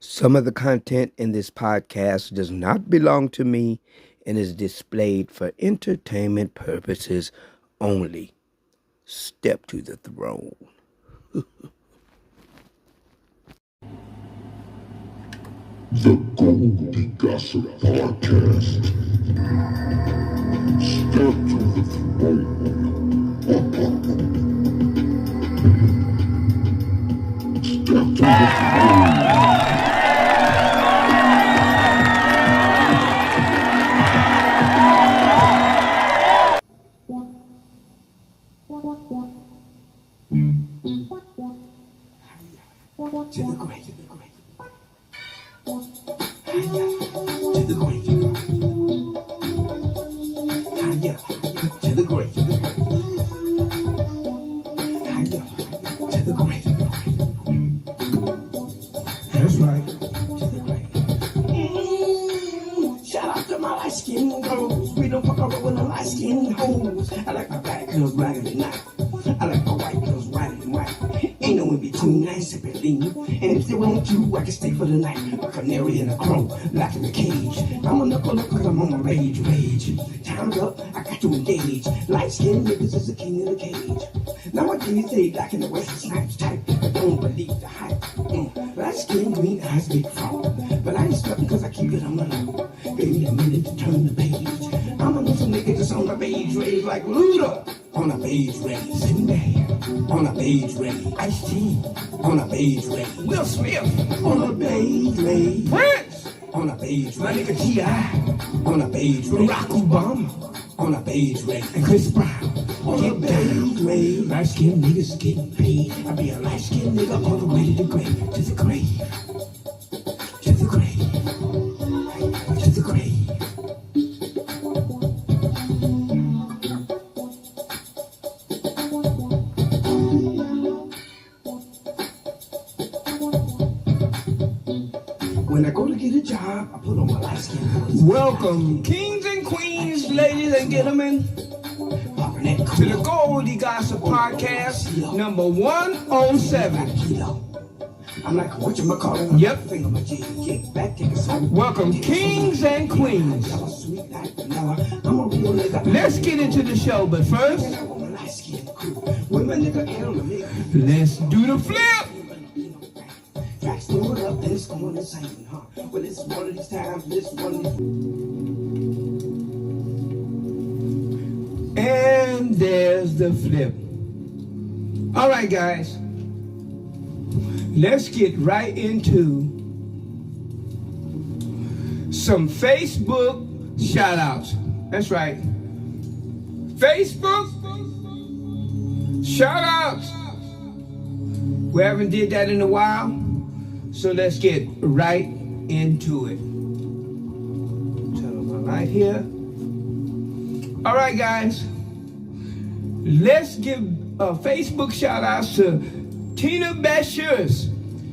Some of the content in this podcast does not belong to me and is displayed for entertainment purposes only. Step to the throne. The Goldie Gossip Podcast. Step to the throne. Step to the throne. To the great, to the great. To the great, to the great. To the great, to the great. To the great, to the great. That's right. To the great. Shout out to my light skinned girls. We don't fuck around with no light skinned hoes. I like my black girls blacker than night. I like my white girls whiter than white. Ain't no in between, I ain't sipping lean. And if they want you, I can stay for the night. A canary and a crow, locked in the cage. I'm a knuckle up cause I'm on my rage. Time's up, I got to engage. Light skinned niggas is the king of the cage. Nowadays they like in the west snipes type. I don't believe the hype. Light skin, green eyes, big frog. But I ain't stuck cause I keep it on the low. Give me a minute to turn the page. I'm a little nigga just on the beige rays like Luda. On a beige rays, Sinbad. On a beige ray, Ice-T. On a beige ray, Will Smith. On a beige ray, Prince. On a beige ray, my nigga T.I. On a beige ray, Barack Obama. On a beige ray, and Chris Brown. On a beige ray, light-skinned niggas getting paid. I be a light-skinned nigga all the way to the grave. To the grave. To the grave. To the grave. When I go to get a job, I put on my light skin. Welcome, kings and queens, ladies and gentlemen, to the Goldie Gossip Podcast, number 107. I'm like, whatchamacallit? Yep. Welcome, kings and queens. Let's get into the show, but first, let's do the flip. Facts throw it up and it's going insane, huh? Well, it's one of these times, this one of these. And there's the flip. All right, guys. Let's get right into some Facebook shout outs. That's right. Facebook shout outs. We haven't did that in a while. So let's get right into it. Turn on my light here. All right, guys. Let's give Facebook shout outs to Tina Bashers.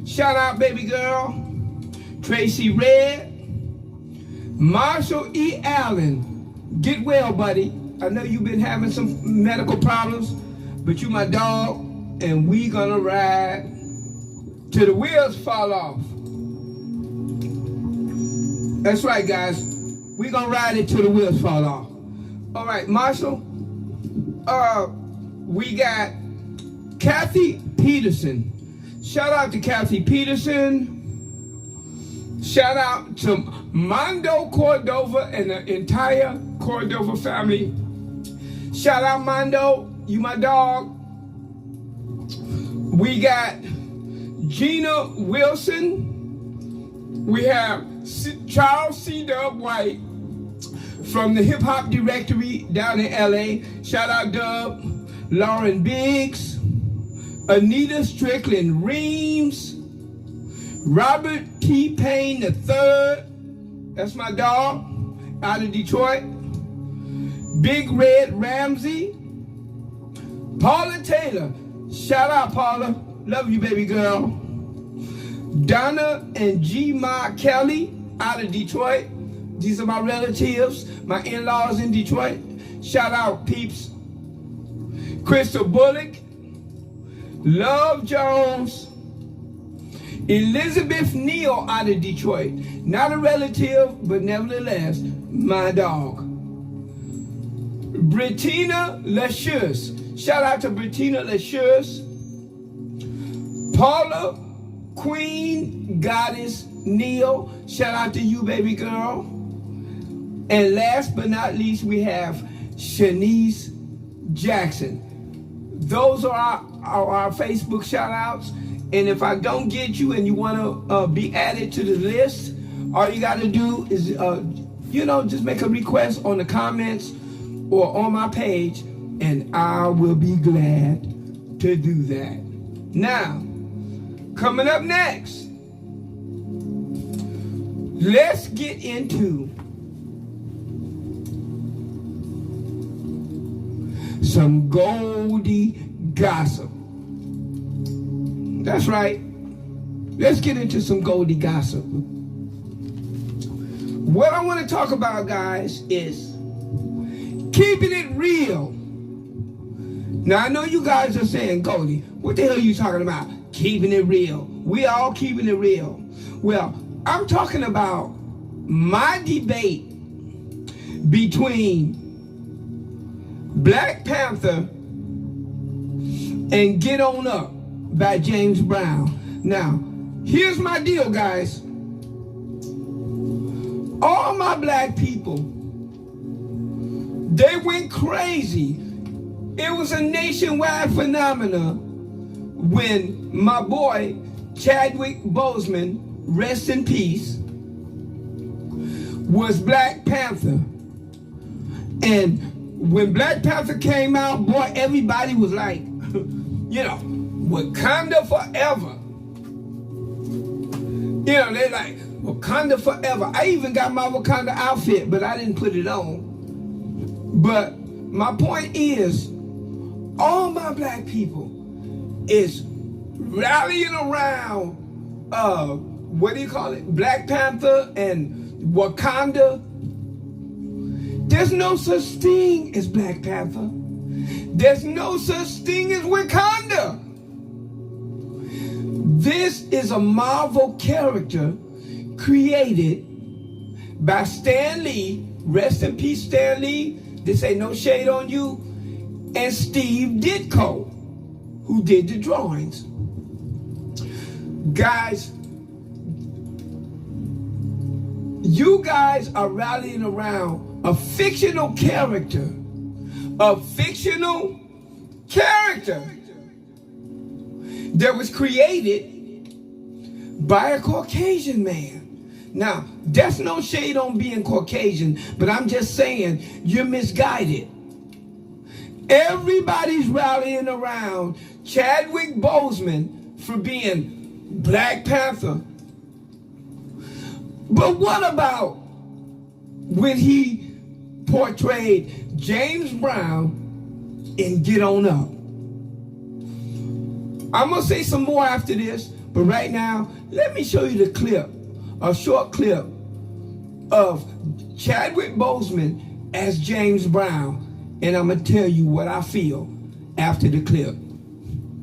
Shout out, baby girl. Tracy Red. Marshall E. Allen. Get well, buddy. I know you've been having some medical problems, but you my dog, and we gonna ride till the wheels fall off. That's right, guys. We're gonna ride it till the wheels fall off. All right, Marshall. We got Kathy Peterson. Shout out to Kathy Peterson. Shout out to Mondo Cordova and the entire Cordova family. Shout out, Mondo. You my dog. We got Gina Wilson. We have Charles C. Dub White from the Hip Hop Directory down in LA. Shout out Dub. Lauren Biggs. Anita Strickland Reams. Robert T. Payne III. That's my dog out of Detroit. Big Red Ramsey. Paula Taylor. Shout out, Paula. Love you, baby girl. Donna and G. Ma Kelly out of Detroit. These are my relatives, my in-laws in Detroit. Shout out, peeps. Crystal Bullock. Love Jones. Elizabeth Neal out of Detroit. Not a relative, but nevertheless, my dog. Brittina Lachus. Shout out to Brittina Lachus. Paula Queen Goddess Neal. Shout out to you, baby girl. And last but not least, we have Shanice Jackson. Those are our Facebook shout outs. And if I don't get you and you want to be added to the list, all you got to do is, just make a request on the comments or on my page, and I will be glad to do that. Now, coming up next, let's get into some Goldie Gossip. That's right. Let's get into some Goldie Gossip. What I want to talk about, guys, is keeping it real. Now, I know you guys are saying, Goldie, what the hell are you talking about? Keeping it real. We all keeping it real. Well, I'm talking about my debate between Black Panther and Get On Up by James Brown. Now, here's my deal, guys. All my black people, they went crazy. It was a nationwide phenomenon when my boy Chadwick Boseman, rest in peace, was Black Panther. And when Black Panther came out, boy, everybody was like, Wakanda forever. They're like, Wakanda forever. I even got my Wakanda outfit, but I didn't put it on. But my point is, all my black people is rallying around, Black Panther and Wakanda. There's no such thing as Black Panther. There's no such thing as Wakanda. This is a Marvel character created by Stan Lee, rest in peace Stan Lee, this ain't no shade on you, and Steve Ditko, who did the drawings. Guys, you guys are rallying around a fictional character that was created by a Caucasian man. Now, that's no shade on being Caucasian, but I'm just saying you're misguided. Everybody's rallying around Chadwick Boseman for being Black Panther. But what about when he portrayed James Brown in Get On Up? I'm going to say some more after this, but right now, let me show you the clip, a short clip of Chadwick Boseman as James Brown, and I'm going to tell you what I feel after the clip.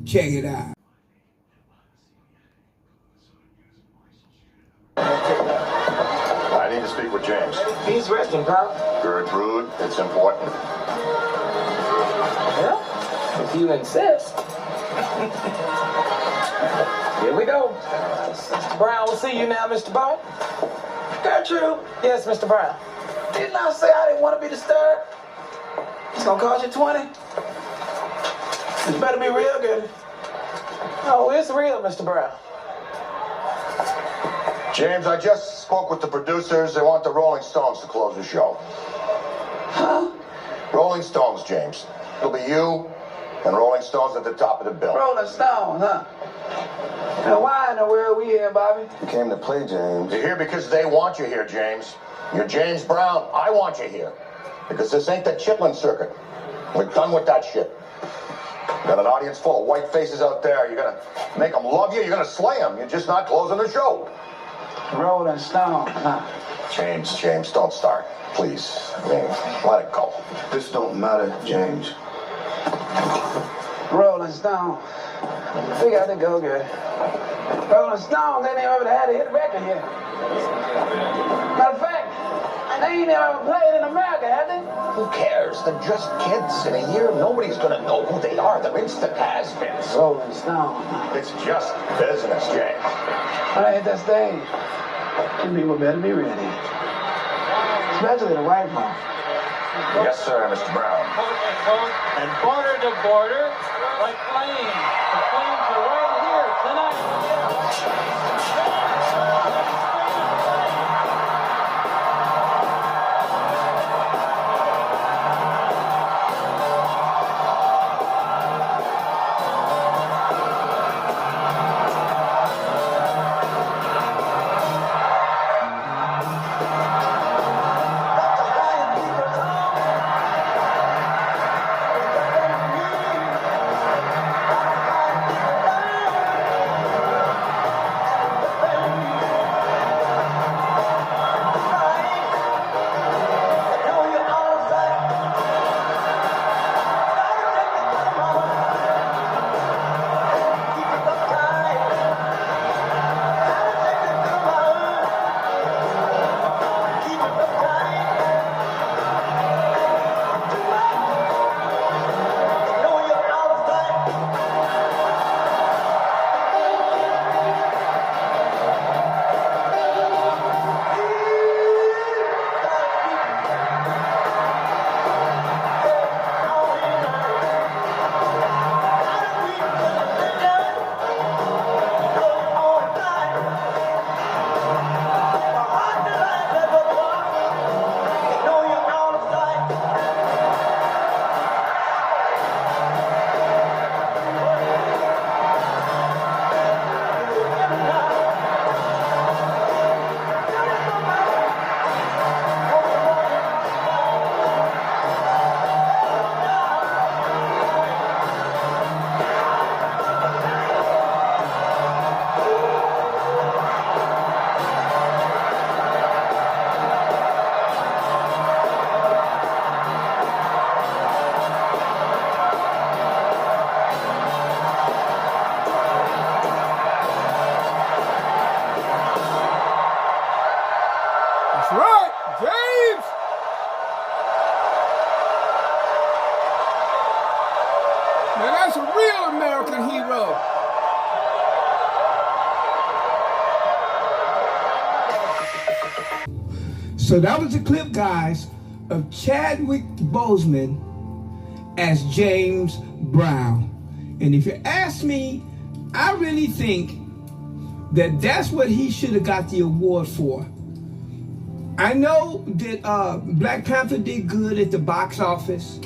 Check it out. I need to speak with James. He's resting, pal. Gertrude, it's important. Yeah, if you insist. Here we go. Mr. Brown will see you now, Mr. Brown. Gertrude. Yes, Mr. Brown. Didn't I say I didn't want to be disturbed? It's gonna cost you 20. It better be real good. Oh, it's real, Mr. Brown. James, I just spoke with the producers. They want the Rolling Stones to close the show. Huh? Rolling Stones, James. It'll be you and Rolling Stones at the top of the bill. Rolling Stone, huh? Now, why in the world we here, Bobby? You came to play, James. You're here because they want you here, James. You're James Brown. I want you here. Because this ain't the Chitlin circuit. We're done with that shit. Got an audience full of white faces out there. You're gonna make them love you. You're gonna slay them. You're just not closing the show. Rolling Stone, huh? James, don't start. Please. I mean, let it go. This don't matter, James. Rolling Stone. We got to go good. Rolling Stones, they never ever had a hit record yet. Matter of fact, they ain't never ever played in America, have they? Who cares? They're just kids. In a year, nobody's gonna know who they are. They're instant has-beens. Rolling Stones. It's just business, James. When I hit that stage, you people better be ready. Especially the white folks. Yes, sir, Mr. Brown. And border to border, like planes. The planes are right here tonight. That's right, James. Now that's a real American hero. So that was a clip, guys, of Chadwick Boseman as James Brown. And if you ask me, I really think that that's what he should have got the award for. I know that Black Panther did good at the box office,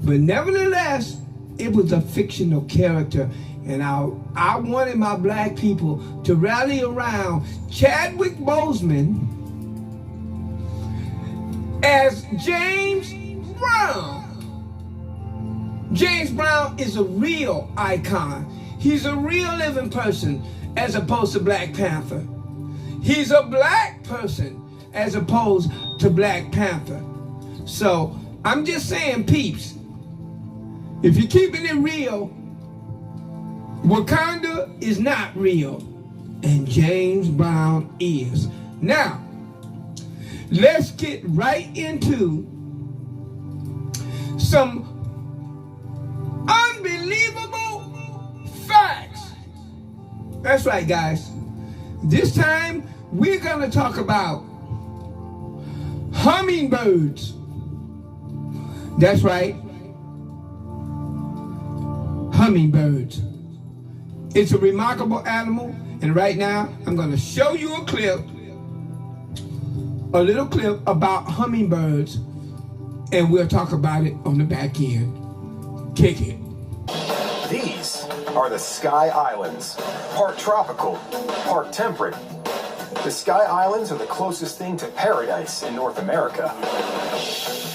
but nevertheless, it was a fictional character, and I wanted my black people to rally around Chadwick Boseman as James Brown. James Brown is a real icon. He's a real living person as opposed to Black Panther. He's a black person as opposed to Black Panther. So I'm just saying, peeps, if you're keeping it real, Wakanda is not real, and James Brown is. Now, let's get right into some unbelievable facts. That's right, guys. This time, we're gonna talk about hummingbirds. That's right. Hummingbirds. It's a remarkable animal, and right now I'm going to show you a little clip about hummingbirds, and we'll talk about it on the back end. Kick it. These are the Sky Islands, part tropical, part temperate. The Sky Islands are the closest thing to paradise in North America.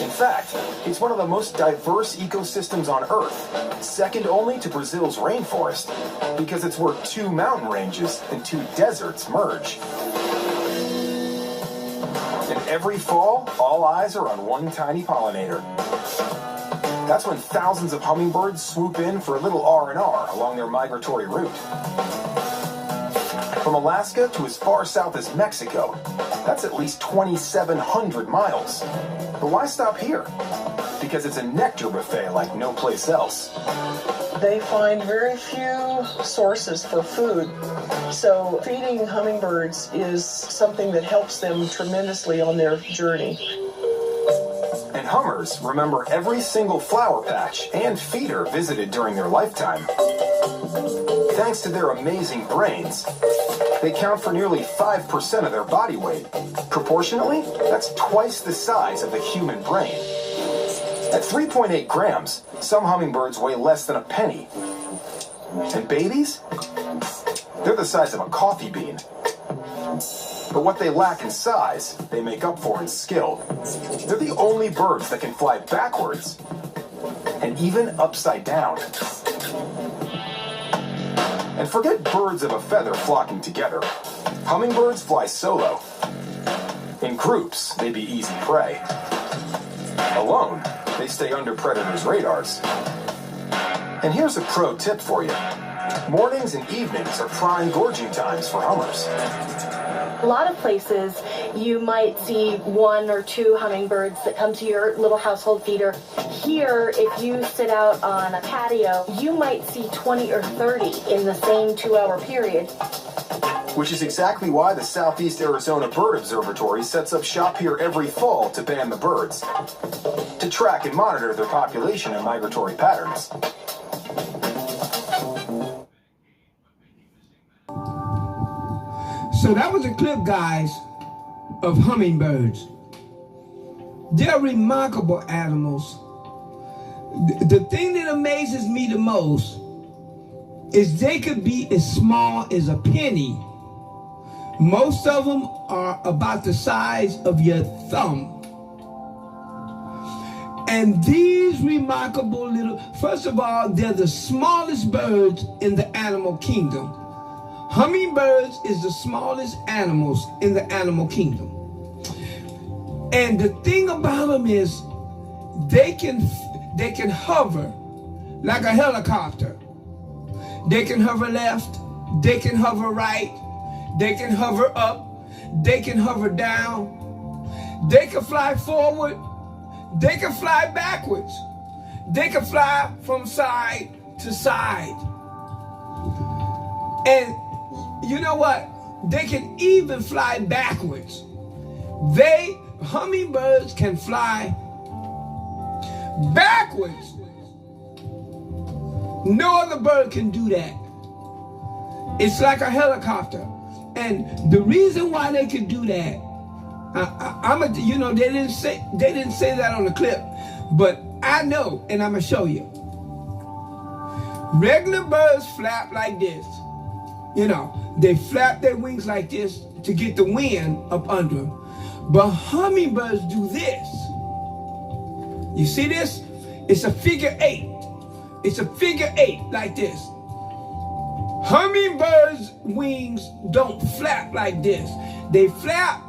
In fact, it's one of the most diverse ecosystems on Earth, second only to Brazil's rainforest, because it's where two mountain ranges and two deserts merge. And every fall, all eyes are on one tiny pollinator. That's when thousands of hummingbirds swoop in for a little R&R along their migratory route. From Alaska to as far south as Mexico, that's at least 2,700 miles. But why stop here? Because it's a nectar buffet like no place else. They find very few sources for food, so feeding hummingbirds is something that helps them tremendously on their journey. And hummers remember every single flower patch and feeder visited during their lifetime. Thanks to their amazing brains, they count for nearly 5% of their body weight. Proportionally, that's twice the size of the human brain. At 3.8 grams, some hummingbirds weigh less than a penny. And babies? They're the size of a coffee bean. But what they lack in size, they make up for in skill. They're the only birds that can fly backwards, and even upside down. And forget birds of a feather flocking together. Hummingbirds fly solo. In groups, they'd be easy prey. Alone, they stay under predators' radars. And here's a pro tip for you. Mornings and evenings are prime gorging times for hummers. A lot of places you might see 1 or 2 hummingbirds that come to your little household feeder. Here, if you sit out on a patio, you might see 20 or 30 in the same 2-hour period. Which is exactly why the Southeast Arizona Bird Observatory sets up shop here every fall to band the birds, to track and monitor their population and migratory patterns. So that was a clip, guys, of hummingbirds. They're remarkable animals. The thing that amazes me the most is they could be as small as a penny. Most of them are about the size of your thumb. And these remarkable little, first of all, they're the smallest birds in the animal kingdom. Hummingbirds is the smallest animals in the animal kingdom. And the thing about them is they can hover like a helicopter. They can hover left, they can hover right, they can hover up, they can hover down, they can fly forward, they can fly backwards, they can fly from side to side. And you know what? They can even fly backwards. Hummingbirds can fly backwards. No other bird can do that. It's like a helicopter. And the reason why they can do that, they didn't say that on the clip, but I know, and I'm gonna show you. Regular birds flap like this. They flap their wings like this to get the wind up under them. But hummingbirds do this. You see this? It's a figure 8. It's a figure 8 like this. Hummingbirds' wings don't flap like this. They flap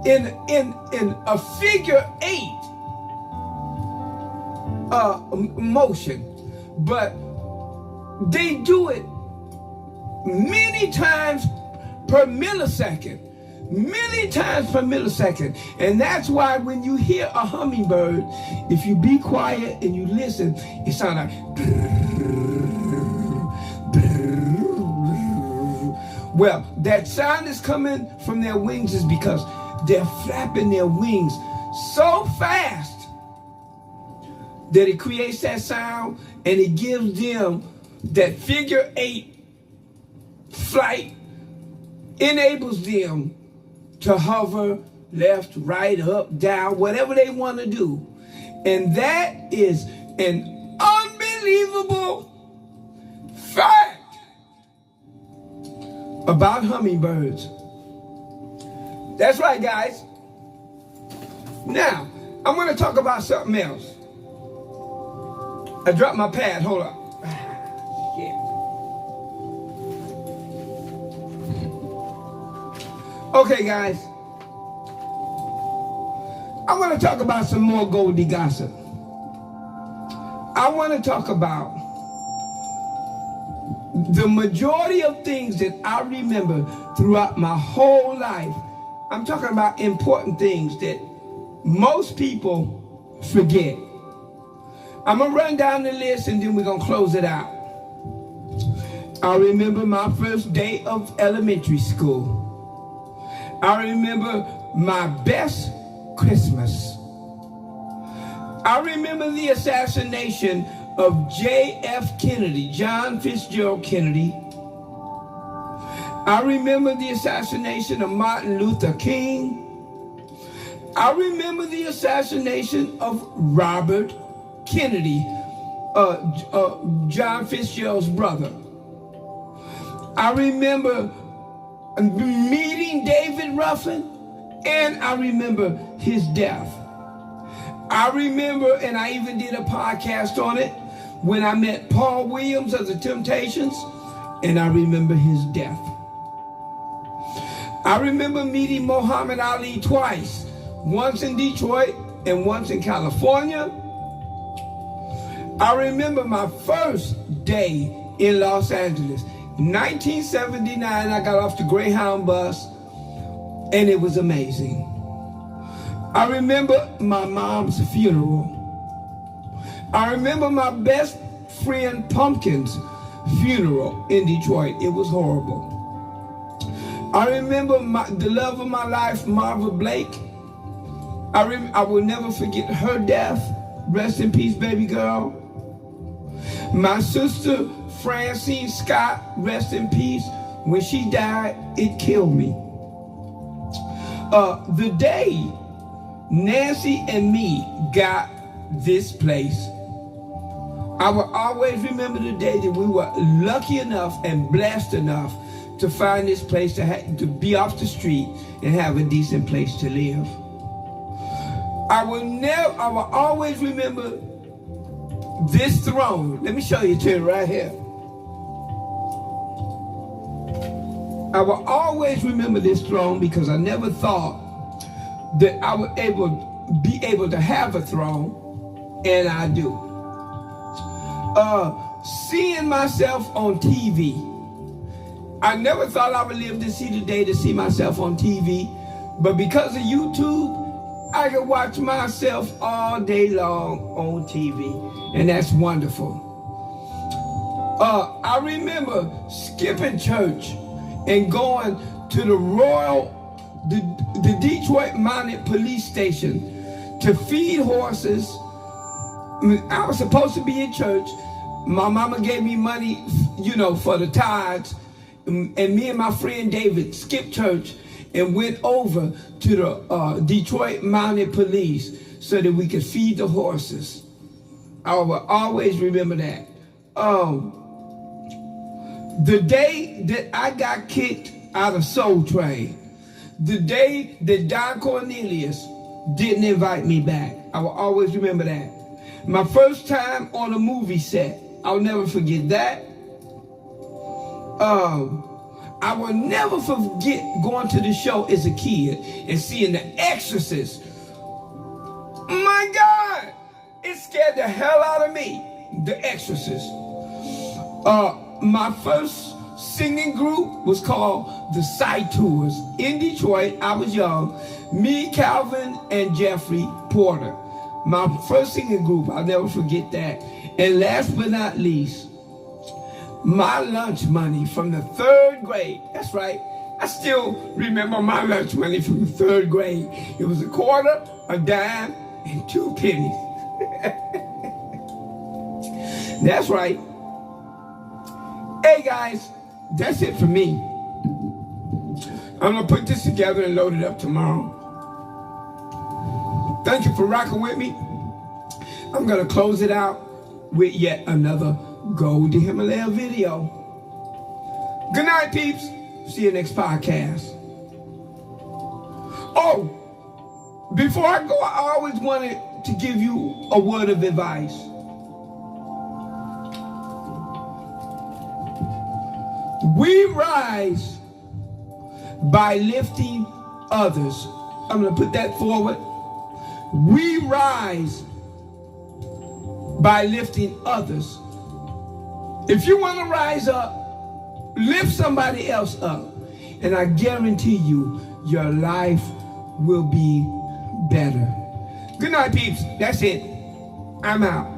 in a figure 8 motion, but they do it many times per millisecond. And that's why when you hear a hummingbird, if you be quiet and you listen, it sounds like well, that sound is coming from their wings is because they're flapping their wings so fast that it creates that sound, and it gives them that figure 8 flight, enables them to hover left, right, up, down, whatever they want to do. And that is an unbelievable fact about hummingbirds. That's right, guys. Now, I'm going to talk about something else. I dropped my pad. Hold up. Yeah. Okay, guys. I'm going to talk about some more Goldie Gossip. I want to talk about the majority of things that I remember throughout my whole life. I'm talking about important things that most people forget. I'm going to run down the list and then we're going to close it out. I remember my first day of elementary school. I remember my best Christmas. I remember the assassination of J.F. Kennedy, John Fitzgerald Kennedy. I remember the assassination of Martin Luther King. I remember the assassination of Robert Kennedy, John Fitzgerald's brother. I remember meeting David Ruffin, and I remember his death. I remember, and I even did a podcast on it, when I met Paul Williams of the Temptations, and I remember his death. I remember meeting Muhammad Ali twice, once in Detroit and once in California. I remember my first day in Los Angeles. 1979, I got off the Greyhound bus, and it was amazing. I remember my mom's funeral. I remember my best friend Pumpkin's funeral in Detroit. It was horrible. I remember the love of my life, Marva Blake. I will never forget her death. Rest in peace, baby girl. My sister Francine Scott, rest in peace. When she died, it killed me. The day Nancy and me got this place, I will always remember the day that we were lucky enough and blessed enough to find this place to be off the street and have a decent place to live. I will always remember this throne. Let me show you to it right here. I will always remember this throne because I never thought that I would be able to have a throne, and I do. Seeing myself on TV. I never thought I would live to see the day to see myself on TV, but because of YouTube, I can watch myself all day long on TV, and that's wonderful. I remember skipping church and going to the Detroit Mounted Police Station to feed horses. I was supposed to be in church. My mama gave me money, for the tithes. And me and my friend David skipped church and went over to the Detroit Mounted Police so that we could feed the horses. I will always remember that. The day that I got kicked out of Soul Train, the day that Don Cornelius didn't invite me back, I will always remember that. My first time on a movie set, I'll never forget that. I will never forget going to the show as a kid and seeing The Exorcist. My God, it scared the hell out of me, The Exorcist. My first singing group was called the Sight Tours. In Detroit, I was young. Me, Calvin, and Jeffrey Porter. My first singing group, I'll never forget that. And last but not least, my lunch money from the 3rd grade. That's right. I still remember my lunch money from the 3rd grade. It was a quarter, a dime, and 2 pennies. That's right. Hey guys, that's it for me. I'm gonna put this together and load it up tomorrow. Thank you for rocking with me. I'm gonna close it out with yet another Goldie Himalaya video. Good night, peeps. See you next podcast. Oh, before I go, I always wanted to give you a word of advice. We rise by lifting others. I'm going to put that forward. We rise by lifting others. If you want to rise up, lift somebody else up, and I guarantee you, your life will be better. Good night, peeps. That's it. I'm out.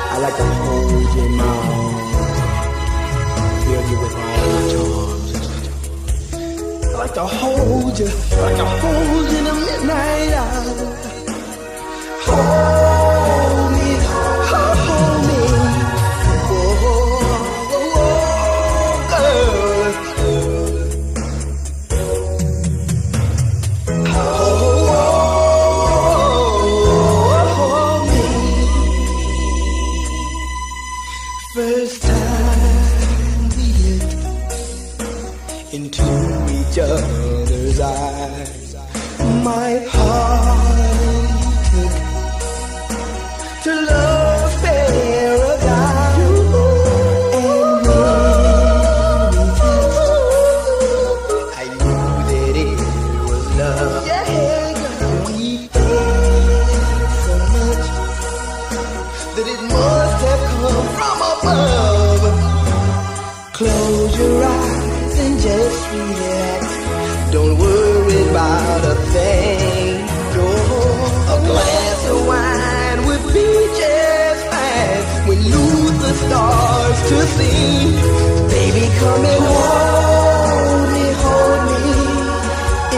I like to hold you in my arms, fill you with all my charms. I like to hold you, in the midnight hour. Hold me, hold me, oh, girl. Hold me. First time we looked into each other's eyes, my heart took to love paradise. And when we touched, I knew that it was love. Yeah, we felt so much that it must have come from above. Close your eyes and just relax. Don't worry about a thing. Oh, a glass of wine would be just fine when Luther starts to sing. Baby, come and hold me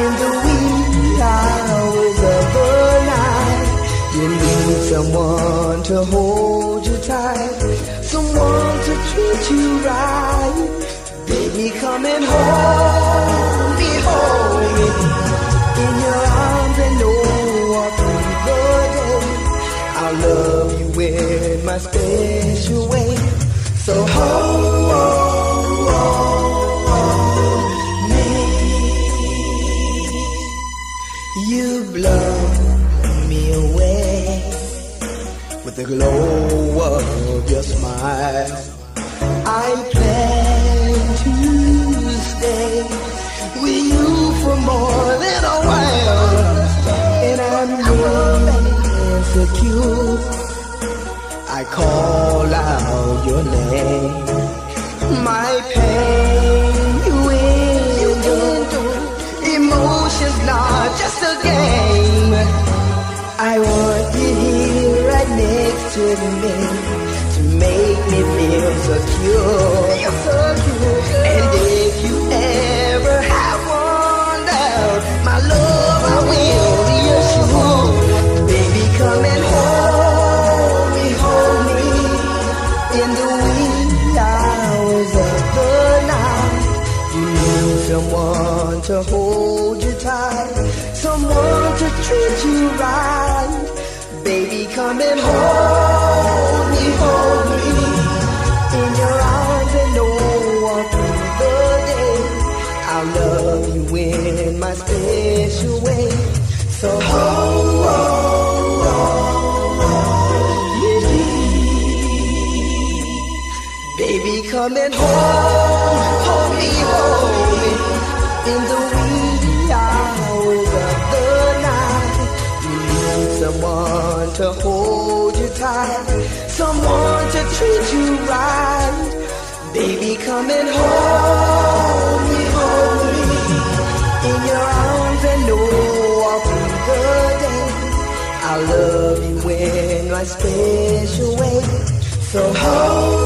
in the wee hours of the night. You need someone to hold you tight, someone to treat you right. Baby, come and hold me in your arms and know all through the day I'll love you in my special way. So hold me. You blow me away with the glow of your smile. I plan to stay with you for more than a while, and I'm insecure. I call out your name, my pain you endure. Emotions not just a game. I want you here right next to me to make me feel secure. And if you ever have wondered my love, I will reassure. Baby, come and hold me in the wee hours of the night. You need someone to hold you tight, someone to treat you right. Baby, come and hold me in your arms and know all through the day I'll love you in my special way. So baby, come and hold me in the wee hours of the night. You need someone to hold you tight, someone to treat you right. Baby, come and hold me in your arms and know all through the day I'll love you in my special way. So hold